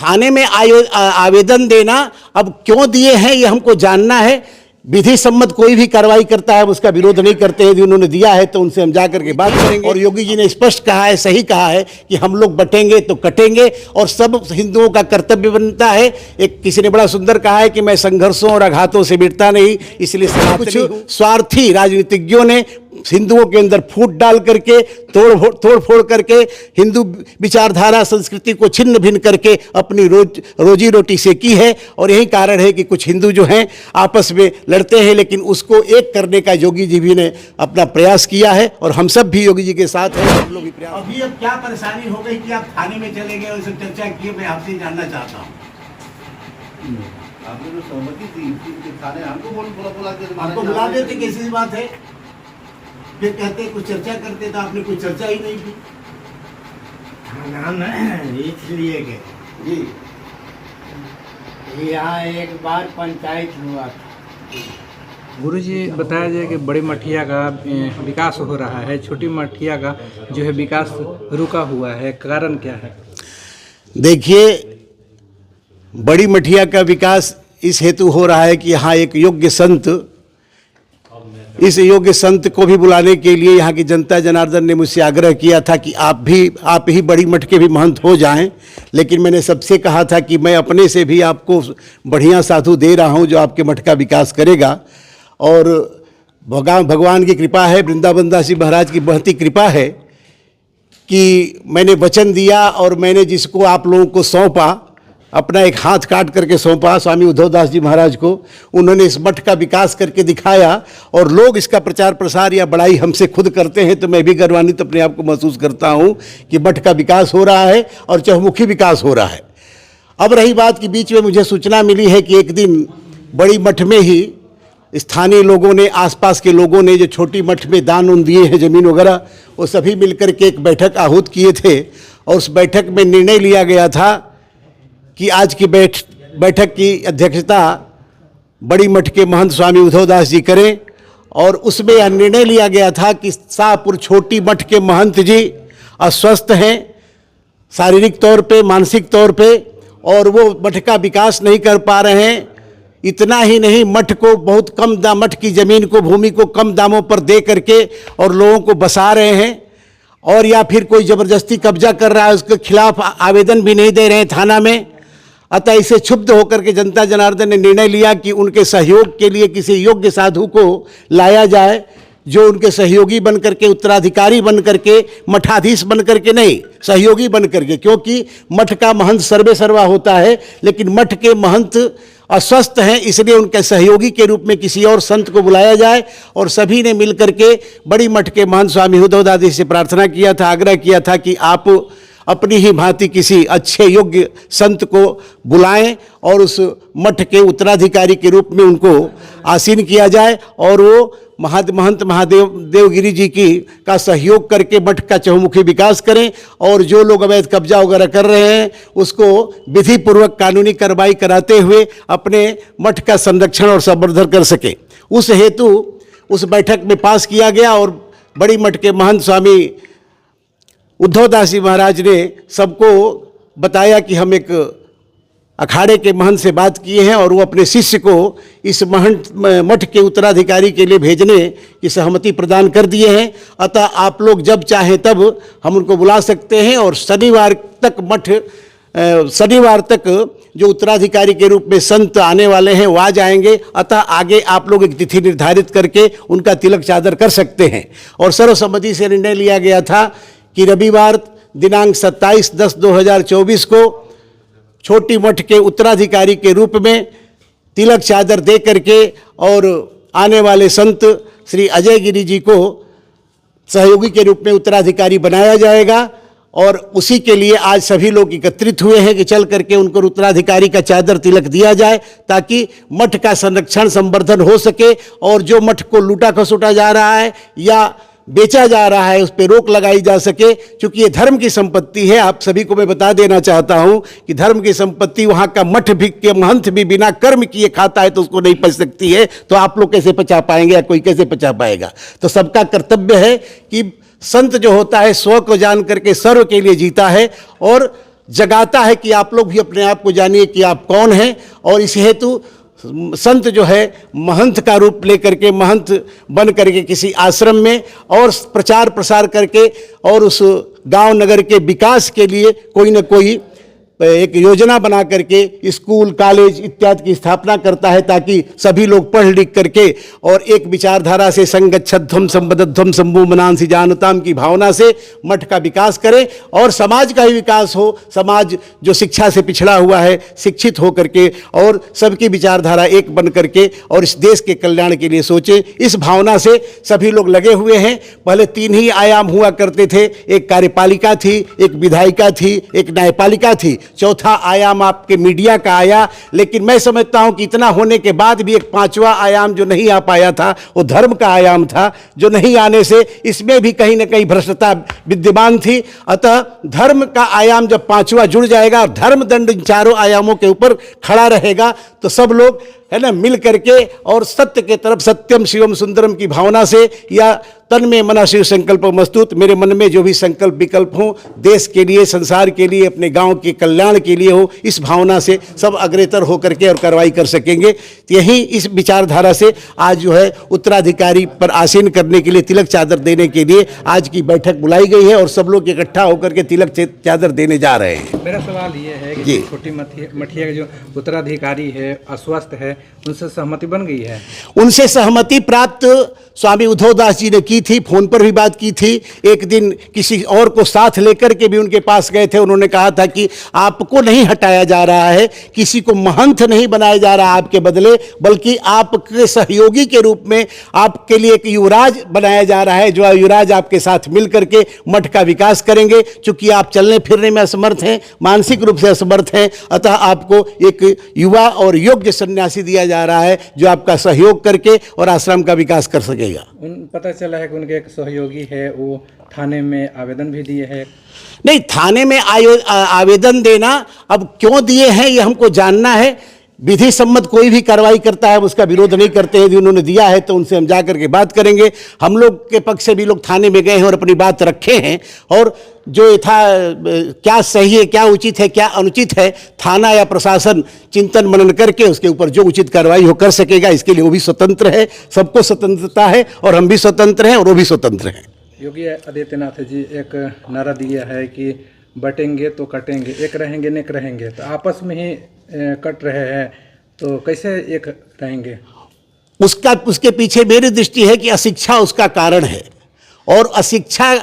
थाने में आवेदन देना, अब क्यों दिए हैं ये हमको जानना है। विधि सम्मत कोई भी कार्रवाई करता है उसका विरोध नहीं करते हैं। यदि उन्होंने दिया है तो उनसे हम जा करके बात करेंगे। और योगी जी ने स्पष्ट कहा है, सही कहा है कि हम लोग बटेंगे तो कटेंगे और सब हिंदुओं का कर्तव्य बनता है। एक किसी ने बड़ा सुंदर कहा है कि मैं संघर्षों और आघातों से मिटता नहीं, इसलिए कुछ स्वार्थी राजनीतिज्ञों ने हिंदुओं के अंदर फूट डाल करके तोड़ फोड़ करके हिंदू विचारधारा संस्कृति को छिन्न भिन्न करके अपनी रोजी रोटी से की है। और यही कारण है कि कुछ हिंदू जो हैं आपस में लड़ते हैं, लेकिन उसको एक करने का योगी जी भी ने अपना प्रयास किया है और हम सब भी योगी जी के साथ हैं। हम लोग भी प्रयास। अभी अब क्या परेशानी हो गई कि आप थाने में चले गए और सब चर्चा की, मैं आपसे जानना चाहता हूँ। आपने जो सहमति थी थाने हमको बुला देते, कैसी बात है। फिर कहते कुछ चर्चा करते तो आपने कोई चर्चा ही नहीं की। इसलिए गए जी, यहाँ एक बार पंचायत हुआ था। गुरुजी बताया जाए कि बड़ी मठिया का विकास हो रहा है, छोटी मठिया का जो है विकास रुका हुआ है, कारण क्या है? देखिए, बड़ी मठिया का विकास इस हेतु हो रहा है कि यहाँ एक योग्य संत, इस योग्य संत को भी बुलाने के लिए यहाँ की जनता जनार्दन ने मुझसे आग्रह किया था कि आप ही बड़ी मठ के भी महंत हो जाएं। लेकिन मैंने सबसे कहा था कि मैं अपने से भी आपको बढ़िया साधु दे रहा हूँ जो आपके मठ का विकास करेगा। और भगवान की कृपा है, वृंदावन दास जी महाराज की बहुती कृपा है कि मैंने वचन दिया और मैंने जिसको आप लोगों को सौंपा, अपना एक हाथ काट करके सौंपा स्वामी उद्धव दास जी महाराज को, उन्होंने इस मठ का विकास करके दिखाया और लोग इसका प्रचार प्रसार या बड़ाई हमसे खुद करते हैं। तो मैं भी गर्वान्वित अपने आप को महसूस करता हूं कि मठ का विकास हो रहा है और चहुमुखी विकास हो रहा है। अब रही बात कि बीच में मुझे सूचना मिली है कि एक दिन बड़ी मठ में ही स्थानीय लोगों ने, आसपास के लोगों ने जो छोटी मठ में दान उन दिए हैं जमीन वगैरह, वो सभी मिलकर के एक बैठक आहूत किए थे और उस बैठक में निर्णय लिया गया था कि आज की बैठक की अध्यक्षता बड़ी मठ के महंत स्वामी उद्धव दास जी करें। और उसमें यह निर्णय लिया गया था कि शाहपुर छोटी मठ के महंत जी अस्वस्थ हैं शारीरिक तौर पे, मानसिक तौर पे, और वो मठ का विकास नहीं कर पा रहे हैं। इतना ही नहीं, मठ को बहुत कम दाम, मठ की ज़मीन को, भूमि को कम दामों पर दे करके और लोगों को बसा रहे हैं, और या फिर कोई ज़बरदस्ती कब्जा कर रहा है, उसके खिलाफ आवेदन भी नहीं दे रहे हैं थाना में। अतः इसे क्षुब्ध होकर के जनता जनार्दन ने निर्णय लिया कि उनके सहयोग के लिए किसी योग्य साधु को लाया जाए, जो उनके सहयोगी बन करके, उत्तराधिकारी बन करके, मठाधीश बन करके नहीं, सहयोगी बन करके। क्योंकि मठ का महंत सर्वे सर्वा होता है, लेकिन मठ के महंत अस्वस्थ हैं, इसलिए उनके सहयोगी के रूप में किसी और संत को बुलाया जाए। और सभी ने मिलकर के बड़ी मठ के महंत स्वामी उद्धव दास जी से प्रार्थना किया था, आग्रह किया था कि आप अपनी ही भांति किसी अच्छे योग्य संत को बुलाएं और उस मठ के उत्तराधिकारी के रूप में उनको आसीन किया जाए और वो महंत महादेव देवगिरी जी का सहयोग करके मठ का चहुमुखी विकास करें और जो लोग अवैध कब्जा वगैरह कर रहे हैं उसको विधि पूर्वक कानूनी कार्रवाई कराते हुए अपने मठ का संरक्षण और संवर्धन कर सके। उस हेतु उस बैठक में पास किया गया और बड़ी मठ के महंत स्वामी उद्धव दास जी महाराज ने सबको बताया कि हम एक अखाड़े के महंत से बात किए हैं और वो अपने शिष्य को इस मठ के उत्तराधिकारी के लिए भेजने की सहमति प्रदान कर दिए हैं। अतः आप लोग जब चाहें तब हम उनको बुला सकते हैं और शनिवार तक जो उत्तराधिकारी के रूप में संत आने वाले हैं वो आ जाएंगे। अतः आगे आप लोग एक तिथि निर्धारित करके उनका तिलक चादर कर सकते हैं। और सर्वसम्मति से निर्णय लिया गया था कि रविवार दिनांक 27/10/2024 को छोटी मठ के उत्तराधिकारी के रूप में तिलक चादर दे करके और आने वाले संत श्री अजय गिरी जी को सहयोगी के रूप में उत्तराधिकारी बनाया जाएगा। और उसी के लिए आज सभी लोग एकत्रित हुए हैं कि चल करके उनको उत्तराधिकारी का चादर तिलक दिया जाए ताकि मठ का संरक्षण संवर्धन हो सके और जो मठ को लूटा खसोटा जा रहा है या बेचा जा रहा है उस पर रोक लगाई जा सके। क्योंकि ये धर्म की संपत्ति है। आप सभी को मैं बता देना चाहता हूं कि धर्म की संपत्ति, वहां का मठ भी के महंत भी बिना कर्म किए खाता है तो उसको नहीं पच सकती है। तो आप लोग कैसे पचा पाएंगे या कोई कैसे पचा पाएगा। तो सबका कर्तव्य है कि संत जो होता है स्व को जान करके सर्व के लिए जीता है और जगाता है कि आप लोग भी अपने आप को जानिए कि आप कौन हैं। और इस हेतु संत जो है महंत का रूप लेकर के, महंत बन करके किसी आश्रम में और प्रचार प्रसार करके और उस गांव नगर के विकास के लिए कोई न कोई एक योजना बना करके स्कूल कॉलेज इत्यादि की स्थापना करता है, ताकि सभी लोग पढ़ लिख करके और एक विचारधारा से संगच्छध्वम संबद्धध्वम संभूमनांसि जानताम की भावना से मठ का विकास करें और समाज का ही विकास हो। समाज जो शिक्षा से पिछड़ा हुआ है शिक्षित हो करके और सबकी विचारधारा एक बन करके और इस देश के कल्याण के लिए सोचे। इस भावना से सभी लोग लगे हुए हैं। पहले 3 ही आयाम हुआ करते थे, एक कार्यपालिका थी, एक विधायिका थी, एक न्यायपालिका थी, चौथा आयाम आपके मीडिया का आया। लेकिन मैं समझता हूं कि इतना होने के बाद भी एक 5वां आयाम जो नहीं आ पाया था वो धर्म का आयाम था, जो नहीं आने से इसमें भी कहीं ना कहीं भ्रष्टता विद्यमान थी। अतः धर्म का आयाम जब 5वां जुड़ जाएगा और धर्म दंड इन 4 आयामों के ऊपर खड़ा रहेगा तो सब लोग है ना मिल करके और सत्य के तरफ सत्यम शिवम सुंदरम की भावना से या तन में मना शिव संकल्प मस्तूत, मेरे मन में जो भी संकल्प विकल्प हो देश के लिए, संसार के लिए, अपने गांव के कल्याण के लिए हो, इस भावना से सब अग्रतर होकर के और कार्रवाई कर सकेंगे। तो यही इस विचारधारा से आज जो है उत्तराधिकारी पर आसीन करने के लिए, तिलक चादर देने के लिए आज की बैठक बुलाई गई है और सब लोग इकट्ठा होकर के तिलक चादर देने जा रहे हैं। मेरा सवाल ये है कि जो छोटी मठिया के जो उत्तराधिकारी है अस्वस्थ है, उनसे सहमति बन गई है? उनसे सहमति प्राप्त स्वामी उद्धवदास जी ने की थी, फोन पर भी बात की थी। एक दिन किसी और को साथ लेकर के भी उनके पास गए थे। उन्होंने कहा था कि आपको नहीं हटाया जा रहा है, किसी को महंत नहीं बनाया जा रहा आपके बदले, बल्कि आपके सहयोगी के रूप में आपके लिए एक युवराज बनाया जा रहा है, जो युवराज आपके साथ मिल करके मठ का विकास करेंगे। चूंकि आप चलने फिरने में असमर्थ हैं, मानसिक रूप से असमर्थ हैं, अतः आपको एक युवा और योग्य सन्यासी दिया जा रहा है जो आपका सहयोग करके और आश्रम का विकास कर सकेगा। पता चला है कि उनके एक सहयोगी है, वो थाने में आवेदन भी दिए हैं। नहीं, थाने में आवेदन देना अब क्यों दिए हैं ये हमको जानना है। विधि सम्मत कोई भी कार्रवाई करता है उसका विरोध नहीं करते हैं। यदि उन्होंने दिया है तो उनसे हम जा करके बात करेंगे। हम लोग के पक्ष से भी लोग थाने में गए हैं और अपनी बात रखे हैं और जो था क्या सही है, क्या उचित है, क्या अनुचित है, थाना या प्रशासन चिंतन मनन करके उसके ऊपर जो उचित कार्रवाई हो कर सकेगा। इसके लिए वो भी स्वतंत्र है, सबको स्वतंत्रता है और हम भी स्वतंत्र हैं और वो भी स्वतंत्र हैं। योगी आदित्यनाथ जी एक नारा दिया है कि बटेंगे तो कटेंगे, एक रहेंगे नेक रहेंगे, तो आपस में ही कट रहे हैं, तो कैसे एक रहेंगे? उसके पीछे मेरी दृष्टि है कि अशिक्षा उसका कारण है और अशिक्षा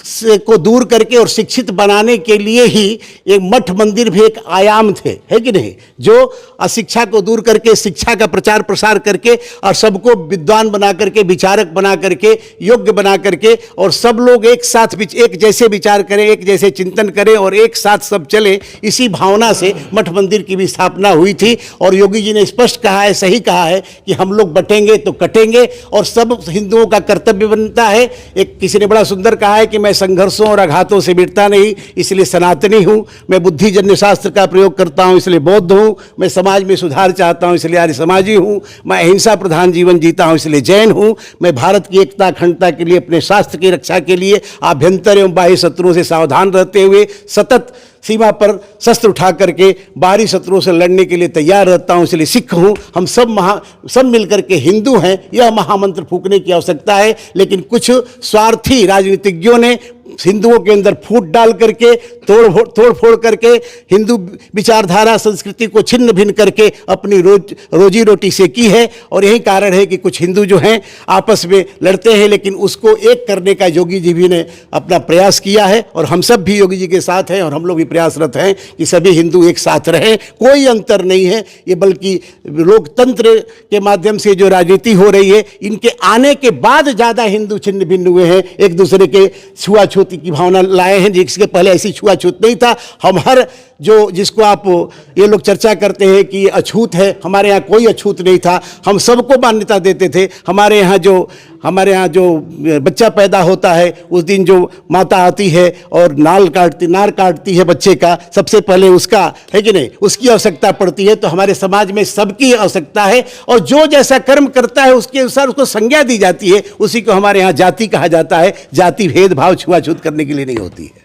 को दूर करके और शिक्षित बनाने के लिए ही एक मठ मंदिर भी एक आयाम थे, है कि नहीं, जो अशिक्षा को दूर करके शिक्षा का प्रचार प्रसार करके और सबको विद्वान बना करके, विचारक बना करके, योग्य बना करके और सब लोग एक साथ एक जैसे विचार करें, एक जैसे चिंतन करें और एक साथ सब चले, इसी भावना से मठ मंदिर की भी स्थापना हुई थी। और योगी जी ने स्पष्ट कहा है, सही कहा है कि हम लोग बटेंगे तो कटेंगे और सब हिंदुओं का कर्तव्य बनता है। एक किसी ने बड़ा सुंदर कहा है कि मैं संघर्षों और आघातों से मिटता नहीं, इसलिए सनातनी हूं। मैं बुद्धिजन्य शास्त्र का प्रयोग करता हूं, इसलिए बौद्ध हूं। मैं समाज में सुधार चाहता हूं, इसलिए आर्य समाजी हूं। मैं अहिंसा प्रधान जीवन जीता हूं, इसलिए जैन हूं। मैं भारत की एकता अखंडता के लिए, अपने शास्त्र की रक्षा के लिए आभ्यंतर एवं बाह्य शत्रुओं से सावधान रहते हुए सतत सीमा पर शस्त्र उठा करके बाहरी शत्रुओं से लड़ने के लिए तैयार रहता हूं, इसलिए सिख हूं। हम सब मिलकर के हिंदू हैं, यह महामंत्र फूंकने की आवश्यकता है। लेकिन कुछ स्वार्थी राजनीतिज्ञों ने हिंदुओं के अंदर फूट डाल करके, तोड़ फोड़ करके हिंदू विचारधारा संस्कृति को छिन्न भिन्न करके अपनी रोजी रोटी से की है। और यही कारण है कि कुछ हिंदू जो हैं आपस में लड़ते हैं, लेकिन उसको एक करने का योगी जी भी ने अपना प्रयास किया है और हम सब भी योगी जी के साथ हैं और हम लोग भी प्रयासरत हैं कि सभी हिंदू एक साथ रहें। कोई अंतर नहीं है ये, बल्कि लोकतंत्र के माध्यम से जो राजनीति हो रही है, इनके आने के बाद ज़्यादा हिंदू छिन्न भिन्न हुए हैं, एक दूसरे के छुआछूत की भावना लाए हैं, जिसके पहले ऐसी छुआछूत नहीं था। हम हर जिसको आप ये लोग चर्चा करते हैं कि अछूत है, हमारे यहाँ कोई अछूत नहीं था। हम सबको मान्यता देते थे। हमारे यहाँ जो बच्चा पैदा होता है उस दिन जो माता आती है और नार काटती है बच्चे का, सबसे पहले उसका, है कि नहीं, उसकी आवश्यकता पड़ती है। तो हमारे समाज में सबकी आवश्यकता है और जो जैसा कर्म करता है उसके अनुसार उसको संज्ञा दी जाती है। उसी को हमारे यहाँ जाति कहा जाता है। जाति भेदभाव छुआछूत करने के लिए नहीं होती है।